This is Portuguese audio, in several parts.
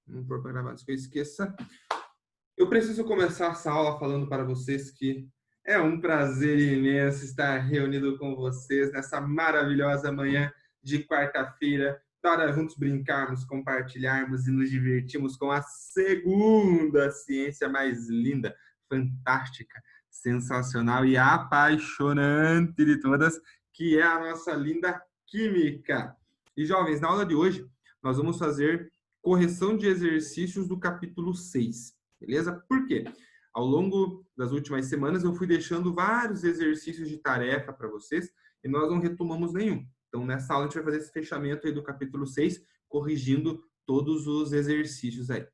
Vamos pôr para gravar antes que eu esqueça. Eu preciso começar essa aula falando para vocês que é um prazer imenso estar reunido com vocês nessa maravilhosa manhã de quarta-feira para juntos brincarmos, compartilharmos e nos divertirmos com a segunda ciência mais linda, fantástica, sensacional e apaixonante de todas, que é a nossa linda química. E jovens, na aula de hoje, nós vamos fazer correção de exercícios do capítulo 6. Beleza? Por quê? Ao longo das últimas semanas, eu fui deixando vários exercícios de tarefa para vocês e nós não retomamos nenhum. Então, nessa aula, a gente vai fazer esse fechamento aí do capítulo 6, corrigindo todos os exercícios aí.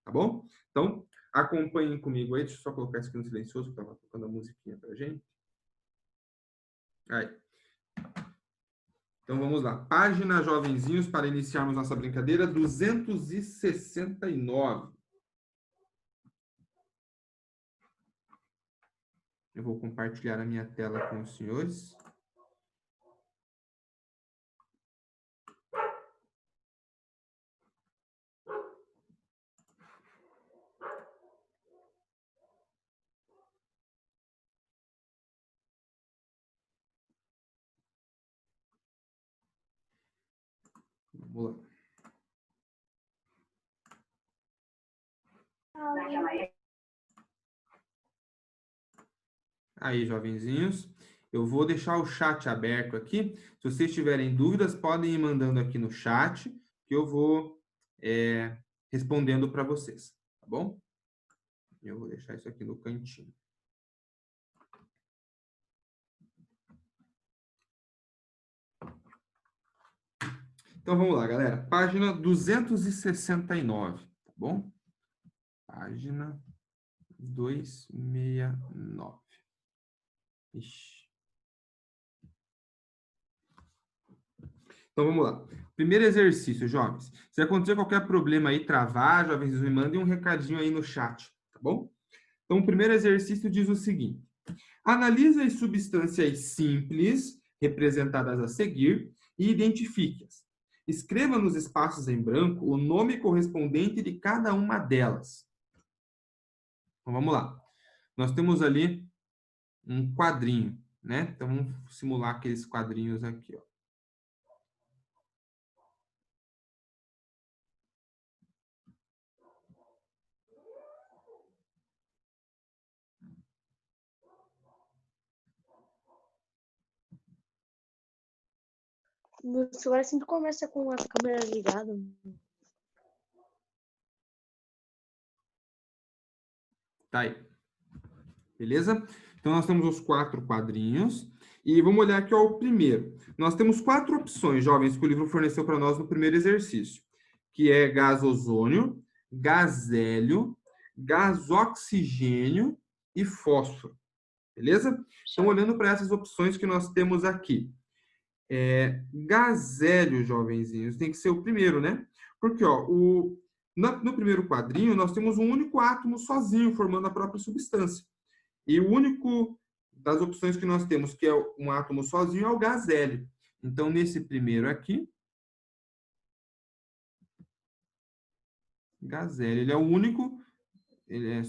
Tá bom? Então, acompanhem comigo aí. Deixa eu só colocar isso aqui no silencioso, que estava tocando a musiquinha para a gente. Aí. Então, vamos lá. Página Jovenzinhos, para iniciarmos nossa brincadeira, 269. Eu vou compartilhar a minha tela com os senhores. Vamos lá. Aí, jovenzinhos, eu vou deixar o chat aberto aqui. Se vocês tiverem dúvidas, podem ir mandando aqui no chat, que eu vou respondendo para vocês, tá bom? Eu vou deixar isso aqui no cantinho. Então, vamos lá, galera. Página 269, tá bom? Página 269. Ixi. Então, vamos lá. Primeiro exercício, jovens. Se acontecer qualquer problema aí, travar, jovens, me mandem um recadinho aí no chat, tá bom? Então, o primeiro exercício diz o seguinte. Analise as substâncias simples, representadas a seguir, e identifique-as. Escreva nos espaços em branco o nome correspondente de cada uma delas. Então, vamos lá. Nós temos ali um quadrinho, né? Então, vamos simular aqueles quadrinhos aqui, ó. Meu celular sempre começa com a câmera ligada. Tá aí. Beleza? Então, nós temos os 4 quadrinhos. E vamos olhar aqui ó, o primeiro. Nós temos 4 opções, jovens, que o livro forneceu para nós no primeiro exercício, que é gás ozônio, gás hélio, gás oxigênio e fósforo. Beleza? Então, olhando para essas opções que nós temos aqui. Gás hélio, jovenzinhos, tem que ser o primeiro, né? Porque ó, no primeiro quadrinho, nós temos um único átomo sozinho, formando a própria substância. E o único das opções que nós temos, que é um átomo sozinho, é o gás hélio. Então, nesse primeiro aqui, gás hélio, ele é a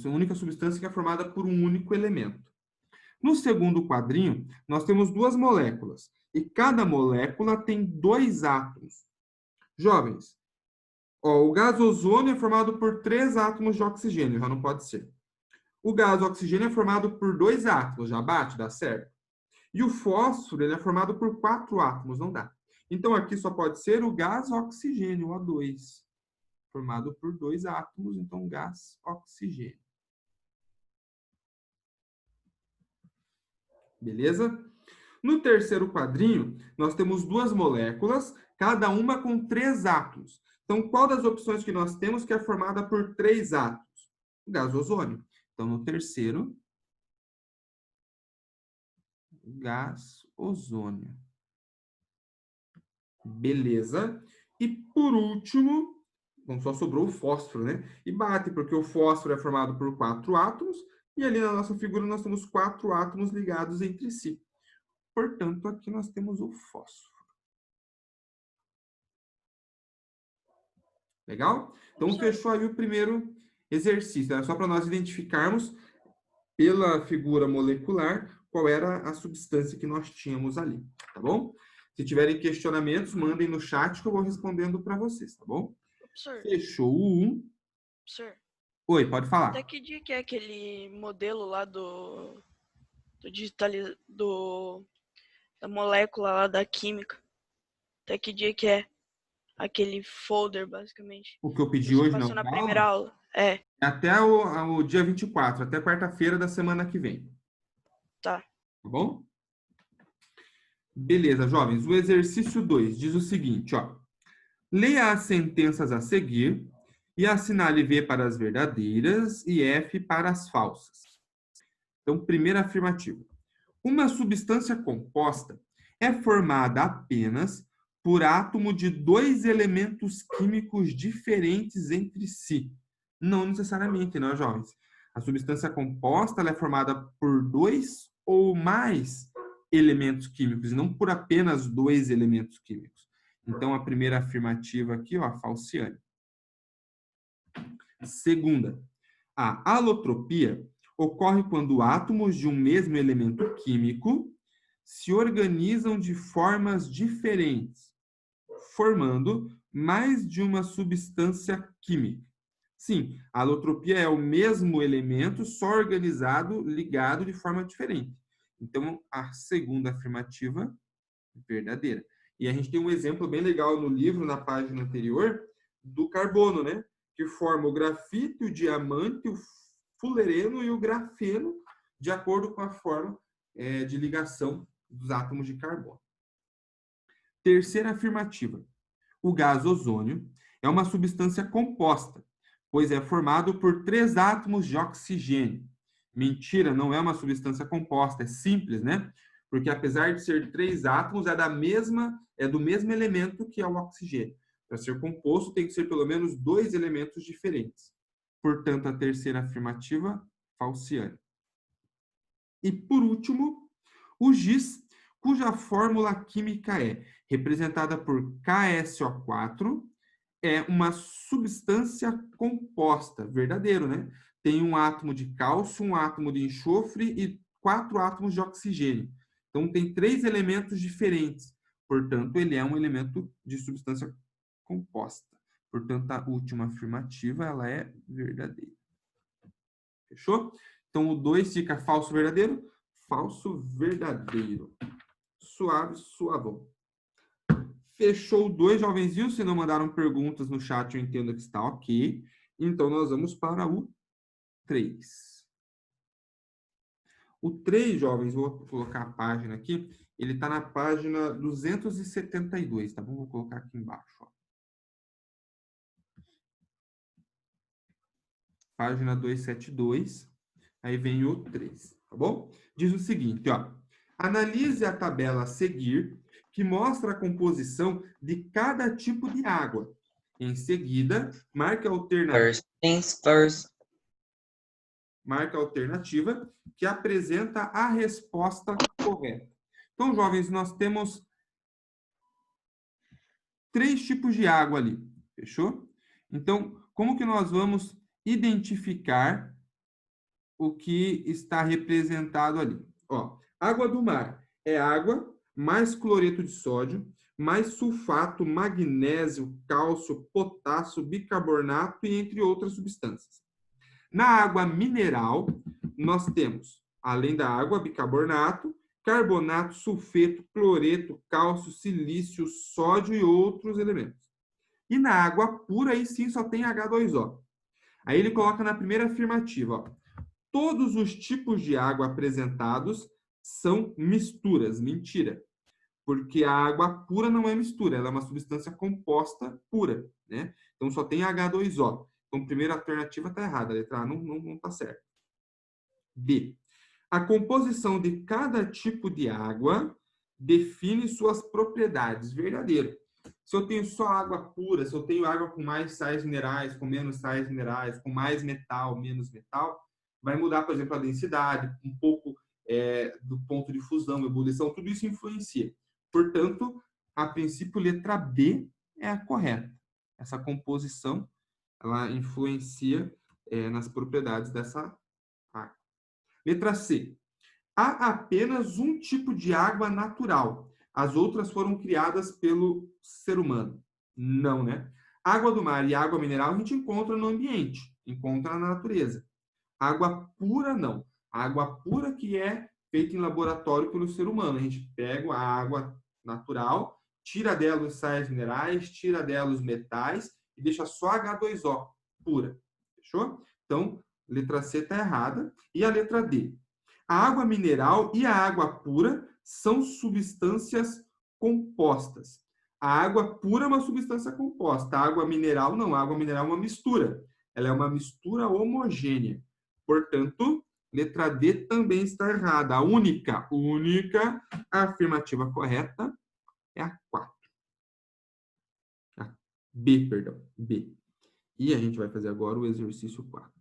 única substância que é formada por um único elemento. No segundo quadrinho, nós temos 2 moléculas, e cada molécula tem 2 átomos. Jovens, ó, o gás ozônio é formado por 3 átomos de oxigênio, já não pode ser. O gás oxigênio é formado por 2 átomos, já bate, dá certo. E o fósforo ele é formado por 4 átomos, não dá. Então, aqui só pode ser o gás oxigênio, O2, formado por 2 átomos, então gás oxigênio. Beleza? No terceiro quadrinho, nós temos 2 moléculas, cada uma com 3 átomos. Então, qual das opções que nós temos que é formada por 3 átomos? O gás ozônio. Então, no terceiro, gás ozônio. Beleza. E por último, bom, só sobrou o fósforo, né? E bate, porque o fósforo é formado por 4 átomos, e ali na nossa figura nós temos 4 átomos ligados entre si. Portanto, aqui nós temos o fósforo. Legal? Então, fechou aí o primeiro exercício. Era só para nós identificarmos pela figura molecular qual era a substância que nós tínhamos ali, tá bom? Se tiverem questionamentos, mandem no chat que eu vou respondendo para vocês, tá bom? Professor, Fechou o 1. professor, Oi, pode falar. até que dia que é aquele modelo lá da molécula lá da química? Até que dia que é aquele folder, basicamente? O que eu pedi Você hoje na passou na primeira aula. É, até o dia 24, até quarta-feira da semana que vem. tá. Tá bom? Beleza, jovens. O exercício 2 diz o seguinte, ó. Leia as sentenças a seguir e assinale V para as verdadeiras e F para as falsas. Então, primeira afirmativa. Uma substância composta é formada apenas por átomo de dois elementos químicos diferentes entre si. Não necessariamente, não, jovens. A substância composta ela é formada por dois ou mais elementos químicos, e não por apenas dois elementos químicos. Então, a primeira afirmativa aqui, ó, falciane. Segunda, a alotropia ocorre quando átomos de um mesmo elemento químico se organizam de formas diferentes, formando mais de uma substância química. Sim, a alotropia é o mesmo elemento, só organizado, ligado de forma diferente. Então, a segunda afirmativa verdadeira. E a gente tem um exemplo bem legal no livro, na página anterior, do carbono, né? Que forma o grafito, o diamante, o fulereno e o grafeno, de acordo com a forma de ligação dos átomos de carbono. Terceira afirmativa. O gás ozônio é uma substância composta, pois é formado por 3 átomos de oxigênio. Mentira, não é uma substância composta, é simples, né? Porque apesar de ser 3 átomos, é do mesmo elemento que é o oxigênio. Para ser composto, tem que ser pelo menos 2 elementos diferentes. Portanto, a terceira afirmativa, falciane. E por último, o giz, cuja fórmula química é representada por KSO4, é uma substância composta, verdadeiro, né? Tem um átomo de cálcio, um átomo de enxofre e 4 átomos de oxigênio. Então, tem 3 elementos diferentes. Portanto, ele é um elemento de substância composta. Portanto, a última afirmativa, ela é verdadeira. Fechou? Então, o 2 fica falso, verdadeiro. Falso, verdadeiro. Suave, suavão. Fechou o 2, jovenzinhos. Se não mandaram perguntas no chat, eu entendo que está ok. Então, nós vamos para o 3. O 3, jovens, vou colocar a página aqui. Ele está na página 272, tá bom? Vou colocar aqui embaixo, ó. Página 272. Aí vem o 3, tá bom? Diz o seguinte, ó. Analise a tabela a seguir, que mostra a composição de cada tipo de água. Em seguida, marque a alternativa que apresenta a resposta correta. Então, jovens, nós temos 3 tipos de água ali, fechou? Então, como que nós vamos identificar o que está representado ali? Ó, água do mar é água mais cloreto de sódio, mais sulfato, magnésio, cálcio, potássio, bicarbonato e entre outras substâncias. Na água mineral, nós temos, além da água, bicarbonato, carbonato, sulfeto, cloreto, cálcio, silício, sódio e outros elementos. E na água pura, aí sim, só tem H2O. Aí ele coloca na primeira afirmativa, ó, todos os tipos de água apresentados são misturas. Mentira. Porque a água pura não é mistura, ela é uma substância composta pura, né? Então só tem H2O. Então, a primeira alternativa está errada, a letra A não está certa. B. A composição de cada tipo de água define suas propriedades. Verdadeiro. Se eu tenho só água pura, se eu tenho água com mais sais minerais, com menos sais minerais, com mais metal, menos metal, vai mudar, por exemplo, a densidade, um pouco do ponto de fusão, ebulição, tudo isso influencia. Portanto, a princípio, letra B é a correta. essa composição, ela influencia nas propriedades dessa água. Letra C. Há apenas um tipo de água natural. As outras foram criadas pelo ser humano. Não, né? Água do mar e água mineral a gente encontra no ambiente, encontra na natureza. Água pura, não. A água pura que é feita em laboratório pelo ser humano. A gente pega a água natural, tira dela os sais minerais, tira dela os metais e deixa só H2O, pura. Fechou? Então, letra C está errada. E a letra D? A água mineral e a água pura são substâncias compostas. A água pura é uma substância composta. A água mineral não. A água mineral é uma mistura. Ela é uma mistura homogênea. Portanto, letra D também está errada. A única afirmativa correta é a 4. B, perdão. B. E a gente vai fazer agora o exercício 4.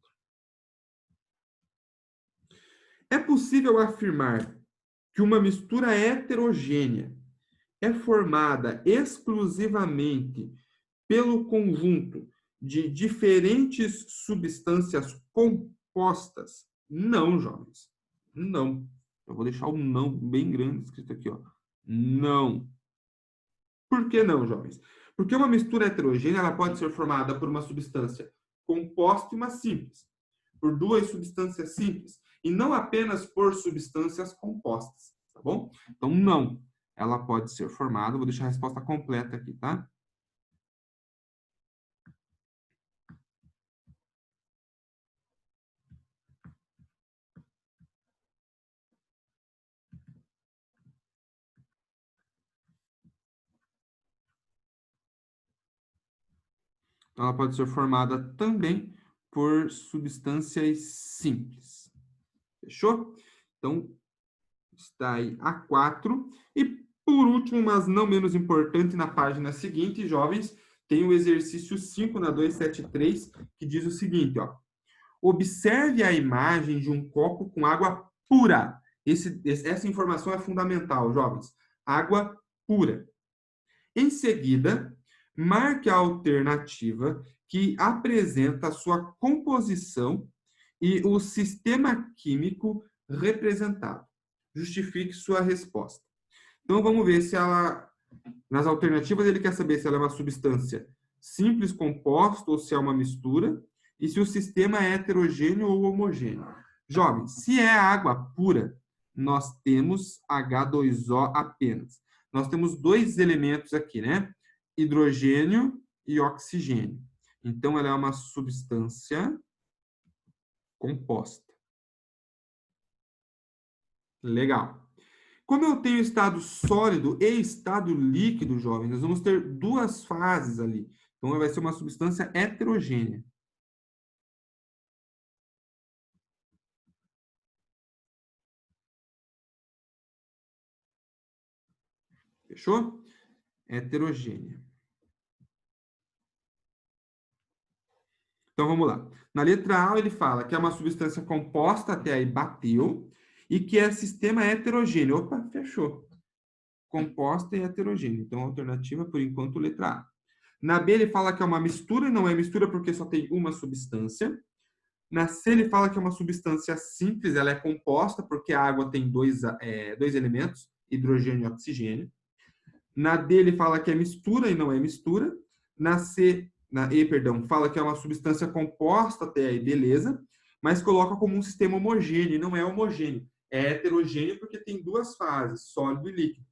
É possível afirmar que uma mistura heterogênea é formada exclusivamente pelo conjunto de diferentes substâncias compostas? Não, jovens. Não. Eu vou deixar o não bem grande escrito aqui, ó. Não. Por que não, jovens? Porque uma mistura heterogênea ela pode ser formada por uma substância composta e uma simples, por duas substâncias simples, e não apenas por substâncias compostas, tá bom? Então, não. Ela pode ser formada, vou deixar a resposta completa aqui, tá? Ela pode ser formada também por substâncias simples. Fechou? Então, está aí a 4. E, por último, mas não menos importante, na página seguinte, jovens, tem o exercício 5 na 273, que diz o seguinte, ó. Observe a imagem de um copo com água pura. Essa informação é fundamental, jovens. Água pura. Em seguida, marque a alternativa que apresenta a sua composição e o sistema químico representado. Justifique sua resposta. Então, vamos ver se ela... Nas alternativas, ele quer saber se ela é uma substância simples, composta, ou se é uma mistura, e se o sistema é heterogêneo ou homogêneo. Jovens, se é água pura, nós temos H2O apenas. Nós temos dois elementos aqui, né? Hidrogênio e oxigênio. Então, ela é uma substância composta. Legal. Como eu tenho estado sólido e estado líquido, jovens, nós vamos ter duas fases ali. Então, vai ser uma substância heterogênea. Fechou? Heterogênea. Então, vamos lá. Na letra A, ele fala que é uma substância composta, até aí bateu, e que é sistema heterogêneo. Opa, fechou. Composta e heterogênea. Então, alternativa, por enquanto, letra A. Na B, ele fala que é uma mistura, e não é mistura porque só tem uma substância. Na C, ele fala que é uma substância simples, ela é composta porque a água tem dois elementos, hidrogênio e oxigênio. Na D, ele fala que é mistura e não é mistura. Na E, perdão, fala que é uma substância composta, até aí, beleza, mas coloca como um sistema homogêneo, e não é homogêneo. É heterogêneo porque tem duas fases, sólido e líquido.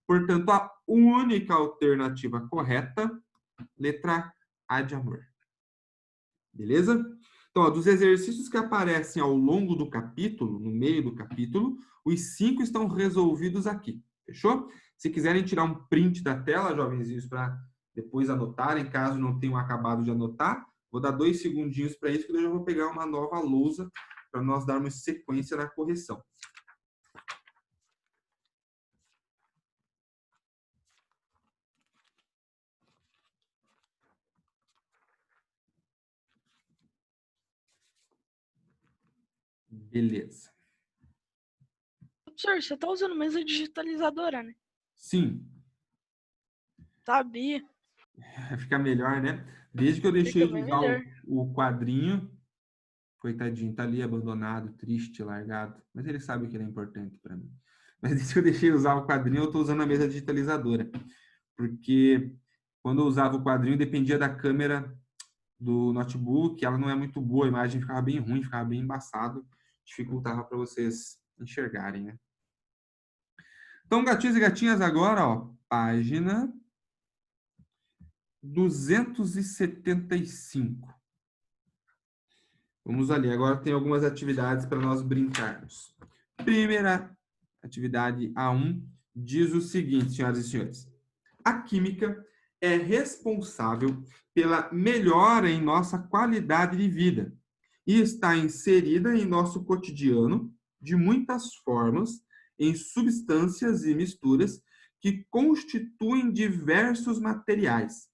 Portanto, a única alternativa correta, letra A de amor. Beleza? Então, ó, dos exercícios que aparecem ao longo do capítulo, no meio do capítulo, os 5 estão resolvidos aqui. Fechou? Se quiserem tirar um print da tela, jovenzinhos, para depois anotarem, caso não tenham acabado de anotar, vou dar 2 segundinhos para isso, que eu já vou pegar uma nova lousa para nós darmos sequência na correção. Beleza. Professor, você tá usando mesa digitalizadora, né? Sim. Sabia. Fica melhor, né? Desde que eu deixei Fica de bem usar melhor. o quadrinho, coitadinho, tá ali abandonado, triste, largado. Mas ele sabe que ele é importante para mim. Mas desde que eu deixei de usar o quadrinho, eu tô usando a mesa digitalizadora. Porque quando eu usava o quadrinho, dependia da câmera do notebook, ela não é muito boa, a imagem ficava bem ruim, ficava bem embaçado, dificultava para vocês enxergarem, né? Então, gatinhos e gatinhas, agora, ó, página 275. Vamos ali, agora tem algumas atividades para nós brincarmos. Primeira atividade A1 diz o seguinte, senhoras e senhores. A química é responsável pela melhora em nossa qualidade de vida e está inserida em nosso cotidiano de muitas formas, em substâncias e misturas que constituem diversos materiais.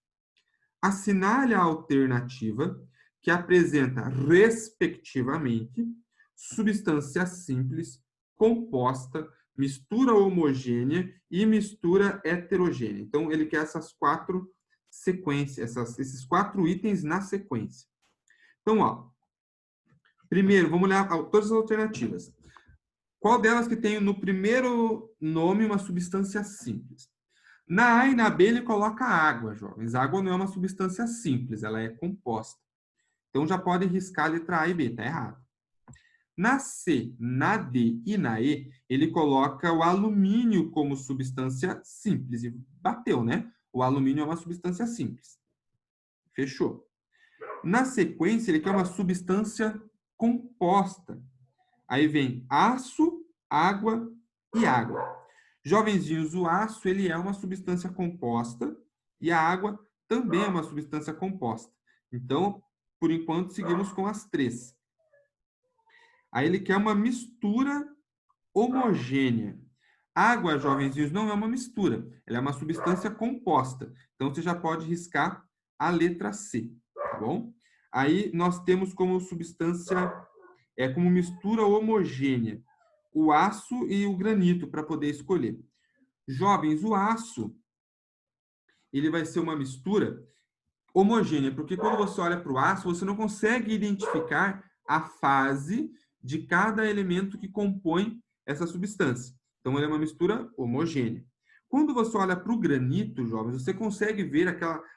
Assinale a alternativa que apresenta, respectivamente, substância simples, composta, mistura homogênea e mistura heterogênea. Então, ele quer essas quatro sequências, esses quatro itens na sequência. Então, ó, primeiro, vamos olhar todas as alternativas. Qual delas que tem no primeiro nome uma substância simples? Na A e na B ele coloca água, jovens. Água não é uma substância simples, ela é composta. Então já pode riscar a letra A e B, tá errado. Na C, na D e na E, ele coloca o alumínio como substância simples. E bateu, né? O alumínio é uma substância simples. Fechou. Na sequência, ele quer uma substância composta. Aí vem aço, água e água. Jovenzinhos, o aço ele é uma substância composta e a água também é uma substância composta. Então, por enquanto, seguimos com as três. Aí ele quer uma mistura homogênea. Água, jovenzinhos, não é uma mistura. Ela é uma substância composta. Então, você já pode riscar a letra C, tá bom? Aí, nós temos como substância, como mistura homogênea, o aço e o granito, para poder escolher. Jovens, o aço, ele vai ser uma mistura homogênea, porque quando você olha para o aço, você não consegue identificar a fase de cada elemento que compõe essa substância. Então, ele é uma mistura homogênea. Quando você olha para o granito, jovens, você consegue ver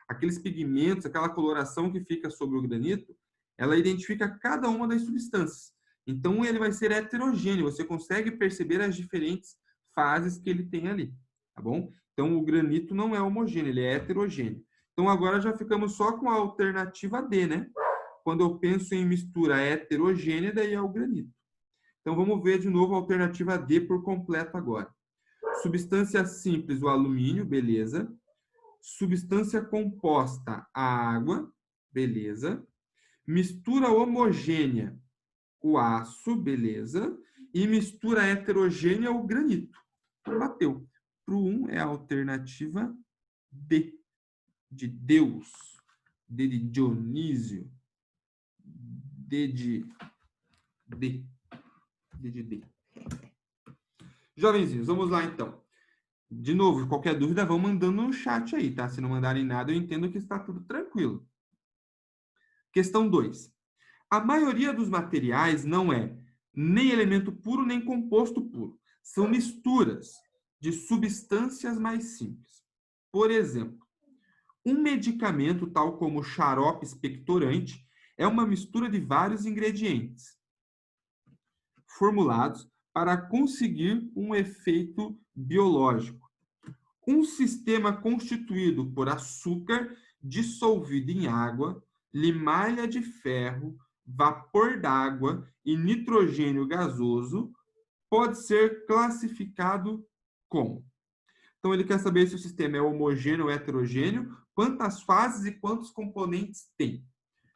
aqueles pigmentos, aquela coloração que fica sobre o granito, ela identifica cada uma das substâncias. Então, ele vai ser heterogêneo, você consegue perceber as diferentes fases que ele tem ali, tá bom? Então, o granito não é homogêneo, ele é heterogêneo. Então, agora já ficamos só com a alternativa D, né? Quando eu penso em mistura heterogênea, daí é o granito. Então, vamos ver de novo a alternativa D por completo agora. Substância simples, o alumínio, beleza. Substância composta, a água, beleza. Mistura homogênea, o aço, beleza. E mistura heterogênea, o granito. Bateu. Para o 1 é a alternativa D, de Deus. D de Dionísio. D de D. D de D. Jovenzinhos, vamos lá então. De novo, qualquer dúvida, vão mandando no chat aí, tá? Se não mandarem nada, eu entendo que está tudo tranquilo. Questão 2. A maioria dos materiais não é nem elemento puro, nem composto puro. São misturas de substâncias mais simples. Por exemplo, um medicamento, tal como xarope expectorante, é uma mistura de vários ingredientes formulados para conseguir um efeito biológico. Um sistema constituído por açúcar dissolvido em água, limalha de ferro, vapor d'água e nitrogênio gasoso pode ser classificado como. Então, ele quer saber se o sistema é homogêneo ou heterogêneo, quantas fases e quantos componentes tem.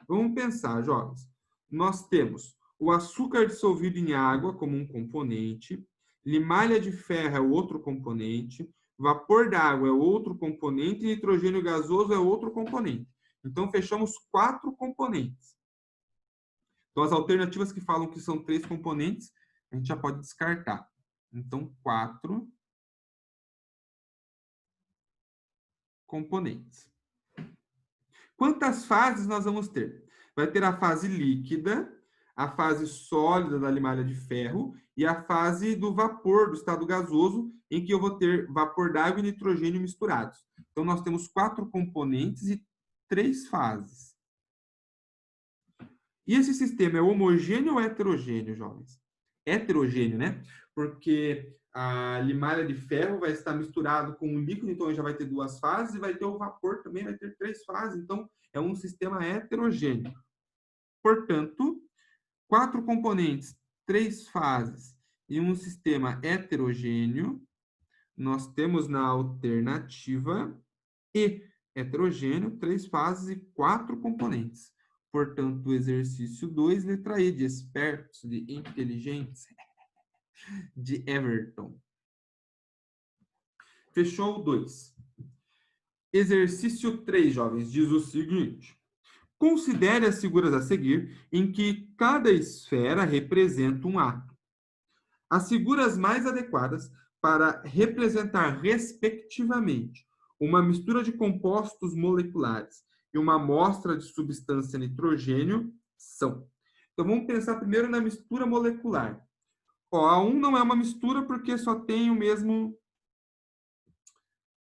Vamos pensar, jovens. Nós temos o açúcar dissolvido em água como um componente, limalha de ferro é outro componente, vapor d'água é outro componente e nitrogênio gasoso é outro componente. Então, fechamos 4 componentes. Então, as alternativas que falam que são 3 componentes, a gente já pode descartar. Então, 4 componentes. Quantas fases nós vamos ter? Vai ter a fase líquida, a fase sólida da limalha de ferro e a fase do vapor, do estado gasoso, em que eu vou ter vapor d'água e nitrogênio misturados. Então, nós temos 4 componentes e 3 fases. E esse sistema é homogêneo ou heterogêneo, jovens? Heterogêneo, né? Porque a limalha de ferro vai estar misturado com o líquido, então já vai ter 2 fases, e vai ter o vapor também, vai ter 3 fases. Então, é um sistema heterogêneo. Portanto, 4 componentes, 3 fases e um sistema heterogêneo, nós temos na alternativa E, heterogêneo, 3 fases e 4 componentes. Portanto, o exercício 2, letra E, de espertos, de inteligentes, de Everton. Fechou o 2. Exercício 3, jovens, diz o seguinte. Considere as figuras a seguir em que cada esfera representa um átomo. As figuras mais adequadas para representar, respectivamente, uma mistura de compostos moleculares e uma amostra de substância nitrogênio são. Então, vamos pensar primeiro na mistura molecular. Ó, a 1 não é uma mistura porque só tem o mesmo,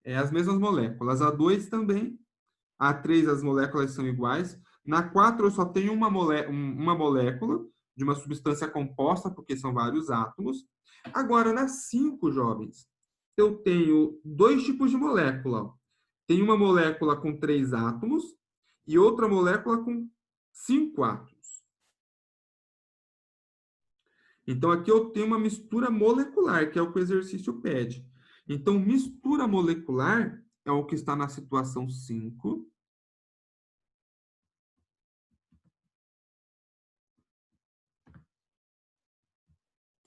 as mesmas moléculas. A 2 também. A 3 as moléculas são iguais. Na 4 eu só tenho uma molécula de uma substância composta, porque são vários átomos. Agora, na 5, jovens, eu tenho 2 tipos de molécula. Tem uma molécula com 3 átomos e outra molécula com 5 átomos. Então, aqui eu tenho uma mistura molecular, que é o que o exercício pede. Então, mistura molecular é o que está na situação 5.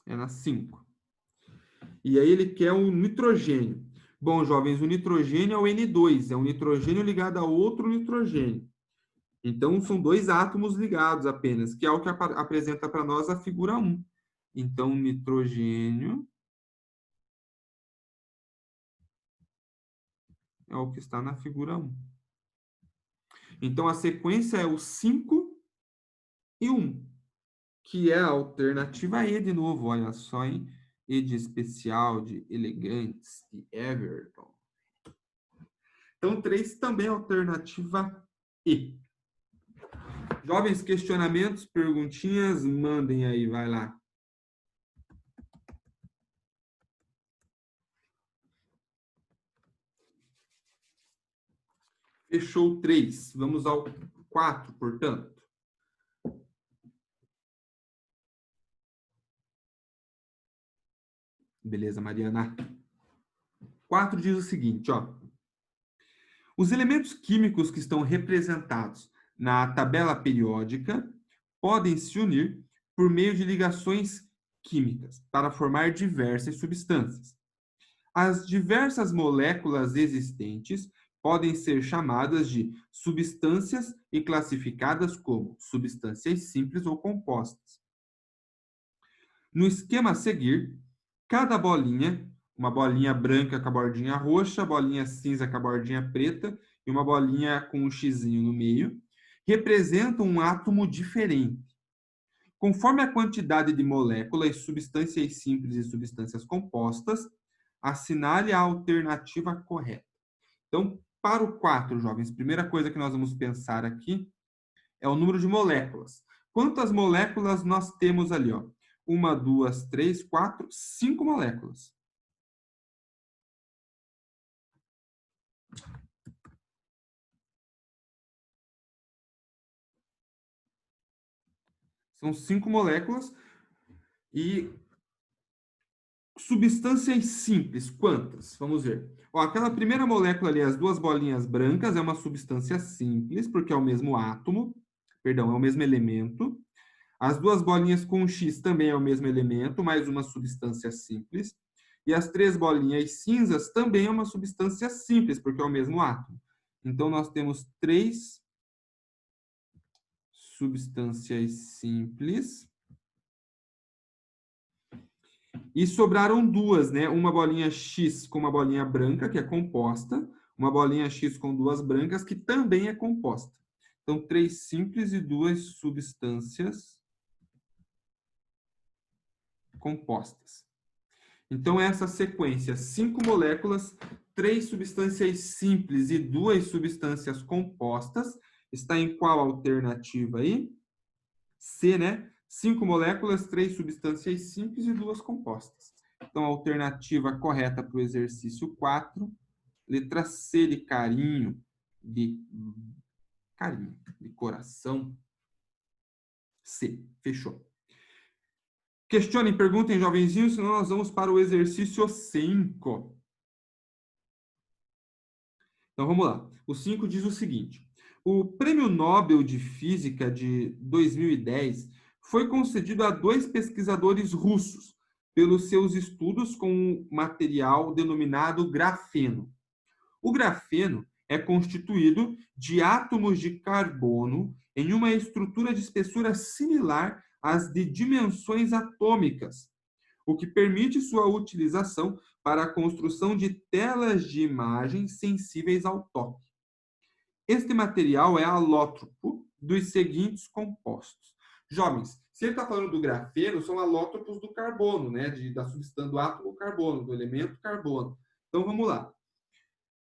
É na 5. E aí ele quer o nitrogênio. Bom, jovens, o nitrogênio é o N2, é um nitrogênio ligado a outro nitrogênio. Então, são 2 átomos ligados apenas, que é o que apresenta para nós a figura 1. Então, nitrogênio é o que está na figura 1. Então, a sequência é o 5 e 1, que é a alternativa E de novo. Olha só, hein? E de especial, de elegantes, de Everton. Então, 3 também é a alternativa E. Jovens, questionamentos, perguntinhas, mandem aí, vai lá. Fechou 3. Vamos ao 4, portanto. Beleza, Mariana. 4 diz o seguinte, ó. Os elementos químicos que estão representados na tabela periódica podem se unir por meio de ligações químicas para formar diversas substâncias. As diversas moléculas existentes podem ser chamadas de substâncias e classificadas como substâncias simples ou compostas. No esquema a seguir, cada bolinha, uma bolinha branca com a bordinha roxa, bolinha cinza com a bordinha preta e uma bolinha com um xizinho no meio, representam um átomo diferente. Conforme a quantidade de moléculas, substâncias simples e substâncias compostas, assinale a alternativa correta. Então, para o 4, jovens, primeira coisa que nós vamos pensar aqui é o número de moléculas. Quantas moléculas nós temos ali? 1, 2, 3, 4, 5 moléculas. São 5 moléculas. E substâncias simples, quantas? Vamos ver. Aquela primeira molécula ali, as 2 bolinhas brancas, é uma substância simples, porque é o mesmo átomo, perdão, é o mesmo elemento. As 2 bolinhas com X também é o mesmo elemento, mais uma substância simples. E as 3 bolinhas cinzas também é uma substância simples, porque é o mesmo átomo. Então, nós temos 3 substâncias simples. E sobraram 2, né? Uma bolinha X com uma bolinha branca, que é composta. Uma bolinha X com 2 brancas, que também é composta. Então, 3 simples e 2 substâncias compostas. Então, essa sequência, 5 moléculas, 3 substâncias simples e 2 substâncias compostas, está em qual alternativa aí? C, né? 5 moléculas, 3 substâncias simples e 2 compostas. Então, a alternativa correta para o exercício 4, letra C de carinho, de coração. C, fechou. Questionem, perguntem, jovenzinhos, senão nós vamos para o exercício 5. Então, vamos lá. O 5 diz o seguinte. O Prêmio Nobel de Física de 2010 foi concedido a 2 pesquisadores russos pelos seus estudos com um material denominado grafeno. O grafeno é constituído de átomos de carbono em uma estrutura de espessura similar às de dimensões atômicas, o que permite sua utilização para a construção de telas de imagem sensíveis ao toque. Este material é alótropo dos seguintes compostos. Jovens, se ele está falando do grafeno, são alótropos do carbono, né? Da substância do átomo carbono, do elemento carbono. Então, vamos lá.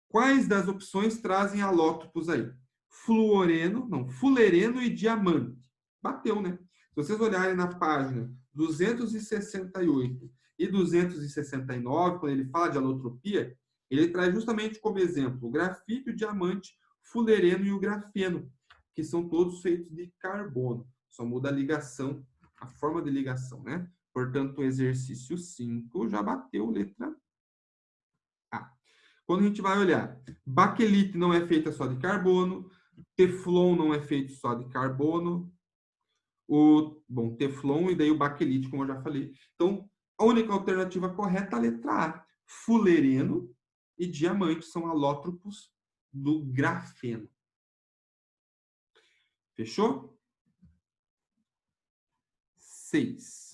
Quais das opções trazem alótropos aí? Fulereno e diamante. Bateu, né? Se vocês olharem na página 268 e 269, quando ele fala de alotropia, ele traz justamente como exemplo o grafite, o diamante, fulereno e o grafeno, que são todos feitos de carbono. Só muda a ligação, a forma de ligação, né? Portanto, o exercício 5 já bateu letra A. Quando a gente vai olhar, baquelite não é feita só de carbono, teflon não é feito só de carbono, teflon e daí o baquelite, como eu já falei. Então, a única alternativa correta é a letra A. Fulereno e diamante são alótropos do grafeno. Fechou? 6.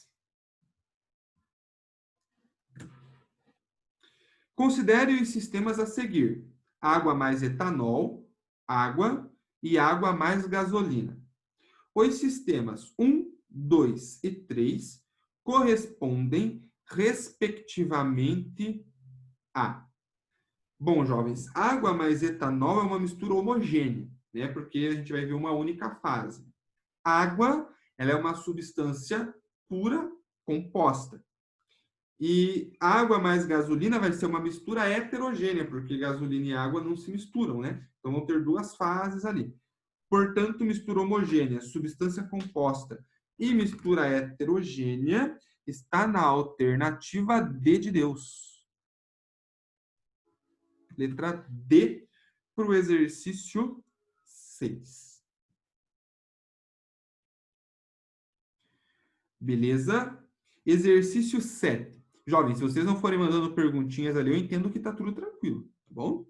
Considere os sistemas a seguir. Água mais etanol, água e água mais gasolina. Os sistemas 1, 2 e 3 correspondem, respectivamente, a... Bom, jovens, água mais etanol é uma mistura homogênea, né? Porque a gente vai ver uma única fase. Água, ela é uma substância pura, composta. E água mais gasolina vai ser uma mistura heterogênea, porque gasolina e água não se misturam, né? Então, vão ter 2 fases ali. Portanto, mistura homogênea, substância composta e mistura heterogênea está na alternativa D de Deus. Letra D para o exercício 6. Beleza? Exercício 7. Jovens, se vocês não forem mandando perguntinhas ali, eu entendo que está tudo tranquilo, tá bom?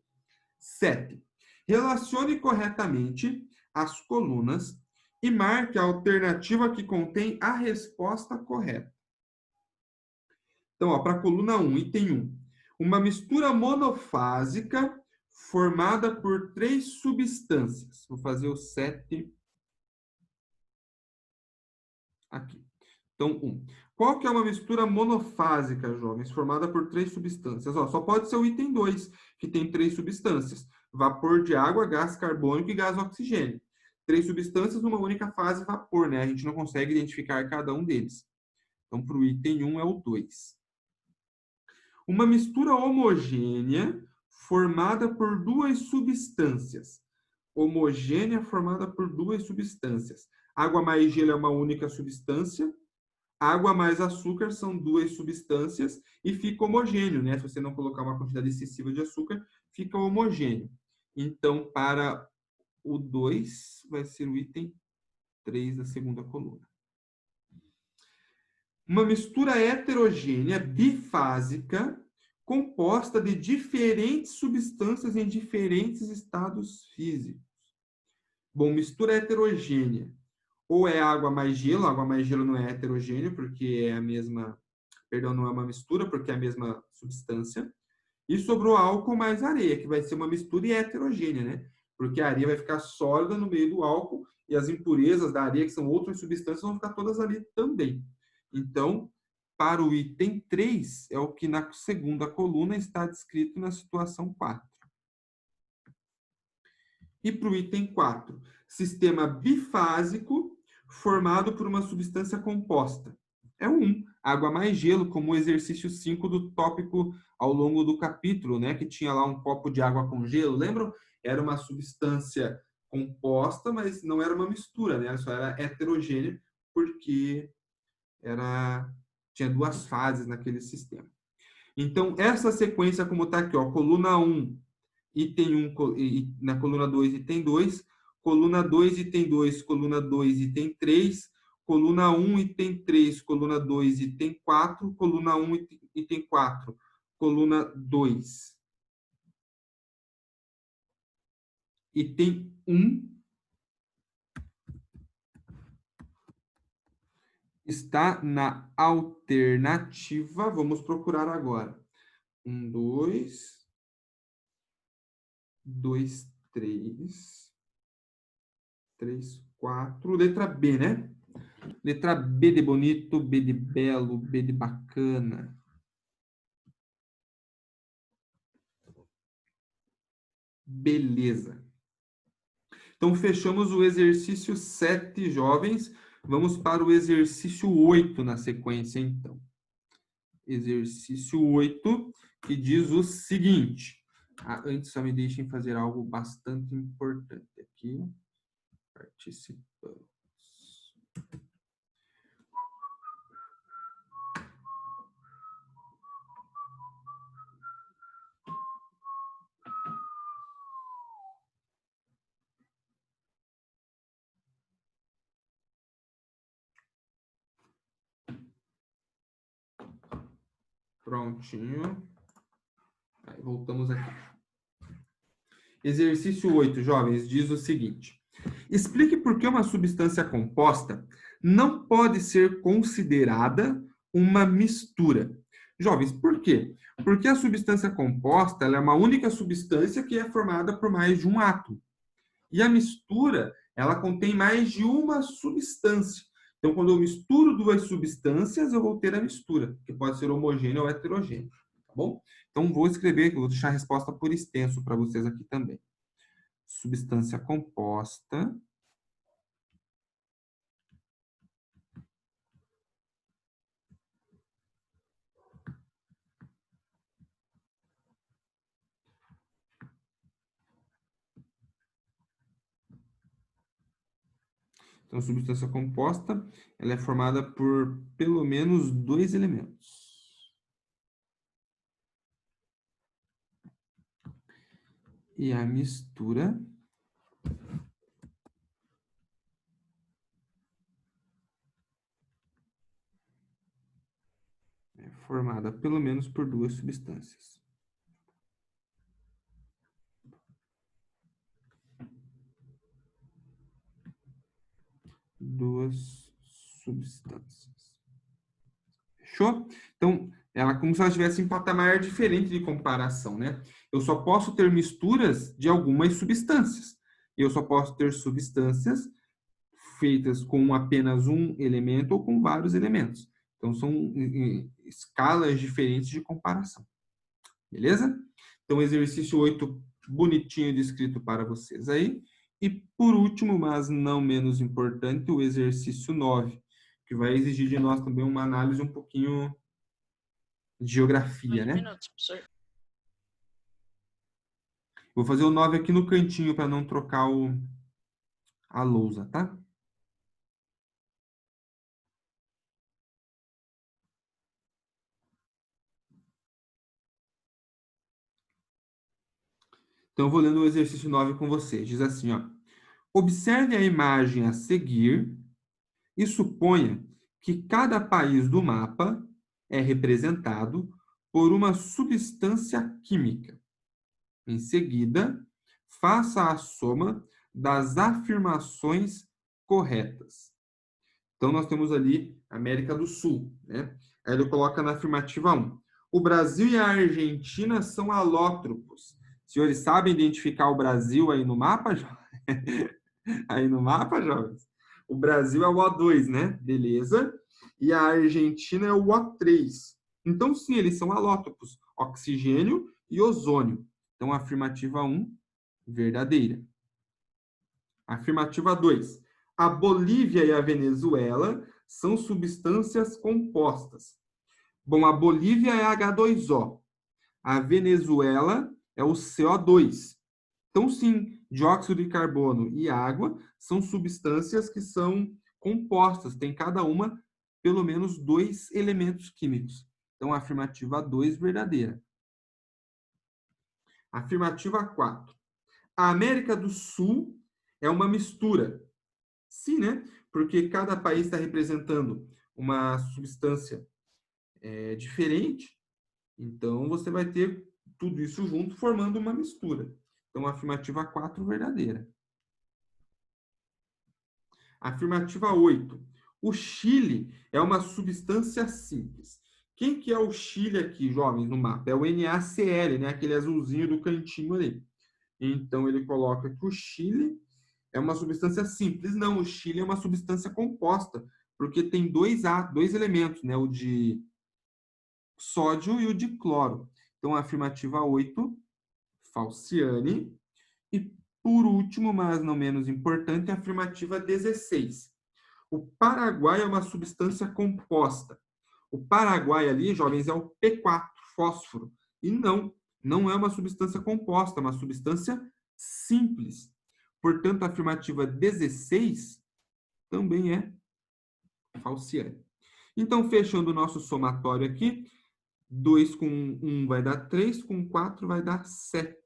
7. Relacione corretamente as colunas e marque a alternativa que contém a resposta correta. Então, para a coluna 1, item 1. Uma mistura monofásica formada por 3 substâncias. Vou fazer o 7 aqui. Então, 1. Qual que é uma mistura monofásica, jovens, formada por 3 substâncias? Só pode ser o item 2, que tem 3 substâncias. Vapor de água, gás carbônico e gás oxigênio. 3 substâncias numa única fase vapor, né? A gente não consegue identificar cada um deles. Então, para o item 1 é o 2. Uma mistura homogênea formada por 2 substâncias. Homogênea formada por 2 substâncias. Água mais gelo é uma única substância. Água mais açúcar são 2 substâncias e fica homogêneo, né? Se você não colocar uma quantidade excessiva de açúcar, fica homogêneo. Então, para o 2, vai ser o item 3 da segunda coluna. Uma mistura heterogênea bifásica composta de diferentes substâncias em diferentes estados físicos. Bom, mistura heterogênea. Ou é água mais gelo não é heterogêneo, porque é a mesma... Perdão, não é uma mistura, porque é a mesma substância. E sobrou álcool mais areia, que vai ser uma mistura heterogênea, né? porque a areia vai ficar sólida no meio do álcool e as impurezas da areia, que são outras substâncias, vão ficar todas ali também. Então, para o item 3, é o que na segunda coluna está descrito na situação 4. E para o item 4, sistema bifásico formado por uma substância composta. É o 1, água mais gelo, como o exercício 5 do tópico ao longo do capítulo, né, que tinha lá um copo de água com gelo, lembram? Era uma substância composta, mas não era uma mistura, né? Só era heterogênea, porque tinha duas fases naquele sistema. Então, essa sequência, como está aqui, ó, coluna 1, item 1, e na coluna 2, item 2, coluna 2, item 2, coluna 2, item 3, coluna 1, item 3, coluna 2, item 4, coluna 1, item 4, coluna 2, item 1, está na alternativa. Vamos procurar agora. 1, 2, 2, 3, 3, 4. Letra B, né? Letra B de bonito, B de belo, B de bacana. Beleza. Então, fechamos o exercício 7, jovens. Vamos para o exercício 8 na sequência, então. Exercício 8, que diz o seguinte. Antes, só me deixem fazer algo bastante importante aqui. Participamos. Prontinho. Aí, voltamos aqui. Exercício 8, jovens, diz o seguinte. Explique por que uma substância composta não pode ser considerada uma mistura. Jovens, por quê? Porque a substância composta ela é uma única substância que é formada por mais de um átomo. E a mistura, ela contém mais de uma substância. Então, quando eu misturo duas substâncias, eu vou ter a mistura, que pode ser homogênea ou heterogênea. Tá bom? Então, vou deixar a resposta por extenso para vocês aqui também. Substância composta. Então, substância composta, ela é formada por pelo menos dois elementos. E a mistura é formada pelo menos por duas substâncias. Duas substâncias. Fechou? Então, ela é como se ela estivesse em patamar diferente de comparação, né? Eu só posso ter misturas de algumas substâncias. Eu só posso ter substâncias feitas com apenas um elemento ou com vários elementos. Então, são escalas diferentes de comparação. Beleza? Então, exercício 8, bonitinho descrito para vocês aí. E, por último, mas não menos importante, o exercício 9, que vai exigir de nós também uma análise um pouquinho de geografia, né? Minutos, professor. Vou fazer o 9 aqui no cantinho para não trocar a lousa, tá? Então, eu vou lendo o exercício 9 com vocês. Diz assim, ó. Observe a imagem a seguir e suponha que cada país do mapa é representado por uma substância química. Em seguida, faça a soma das afirmações corretas. Então, nós temos ali América do Sul, né? Aí ele coloca na afirmativa 1. O Brasil e a Argentina são alótropos. Senhores, sabem identificar o Brasil aí no mapa? Aí no mapa, jovens? O Brasil é o O2, né? Beleza. E a Argentina é o O3. Então, sim, eles são alótopos. Oxigênio e ozônio. Então, afirmativa 1, verdadeira. Afirmativa 2. A Bolívia e a Venezuela são substâncias compostas. Bom, a Bolívia é H2O. A Venezuela é o CO2. Então, sim, dióxido de carbono e água são substâncias que são compostas. Tem cada uma pelo menos 2 elementos químicos. Então, a afirmativa 2, verdadeira. Afirmativa 4. A América do Sul é uma mistura. Sim, né? Porque cada país está representando uma substância diferente. Então, você vai ter tudo isso junto, formando uma mistura. Então, afirmativa 4, verdadeira. Afirmativa 8. O Chile é uma substância simples. Quem que é o Chile aqui, jovens, no mapa? É o NaCl, né? Aquele azulzinho do cantinho ali. Então, ele coloca que o Chile é uma substância simples. Não, o Chile é uma substância composta, porque tem dois elementos, né? O de sódio e o de cloro. Então, a afirmativa 8, Falciani. E, por último, mas não menos importante, a afirmativa 16. O Paraguai é uma substância composta. O Paraguai ali, jovens, é o P4, fósforo. E não é uma substância composta, é uma substância simples. Portanto, a afirmativa 16 também é falciane. Então, fechando o nosso somatório aqui, 2 com 1 vai dar 3, com 4 vai dar 7.